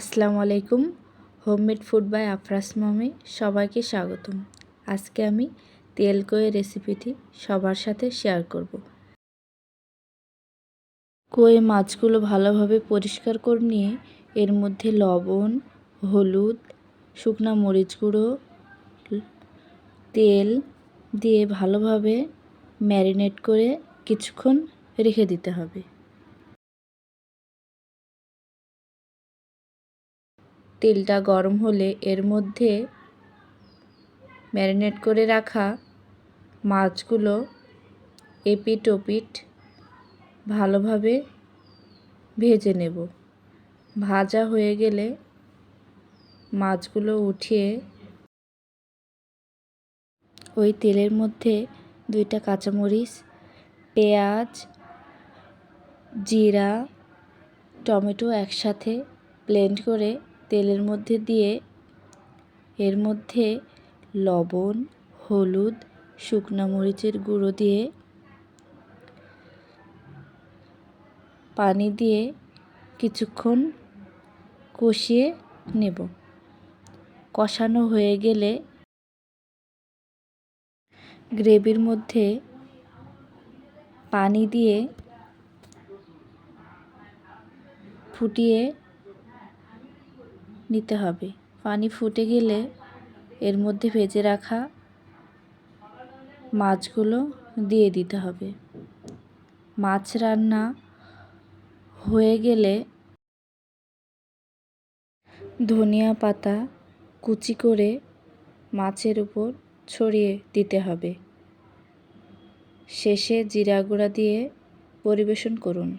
আসসালামু আলাইকুম। Homemade food by আফরাস মামি সবাইকে স্বাগতম। আজকে আমি তেল কই রেসিপিটি সবার সাথে শেয়ার করব। কই মাছগুলো ভালোভাবে পরিষ্কার করে নিয়ে এর মধ্যে লবণ, হলুদ, শুকনা মরিচ গুঁড়ো, তেল দিয়ে ভালোভাবে ম্যারিনেট করে কিছুক্ষণ রেখে দিতে হবে। তেলটা গরম হলে এর মধ্যে ম্যারিনেট করে রাখা মাছগুলো এপিট ওপিট ভালোভাবে ভেজে নেব। ভাজা হয়ে গেলে মাছগুলো উঠিয়ে ওই তেলের মধ্যে 2টা কাঁচামরিচ, পেঁয়াজ, জিরা, টমেটো একসাথে ব্লেন্ড করে তেলের মধ্যে দিয়ে এর মধ্যে লবণ, হলুদ, শুকনো মরিচের গুঁড়ো দিয়ে পানি দিয়ে কিছুক্ষণ কষিয়ে নেব। কষানো হয়ে গেলে গ্রেভির মধ্যে পানি দিয়ে ফুটিয়ে নিতে হবে। পানি ফুটে গেলে এর মধ্যে ভেজে রাখা মাছগুলো দিয়ে দিতে হবে। মাছ রান্না হয়ে গেলে ধনিয়া পাতা কুচি করে মাছের উপর ছড়িয়ে দিতে হবে। শেষে জিরা গুঁড়া দিয়ে পরিবেশন করুন।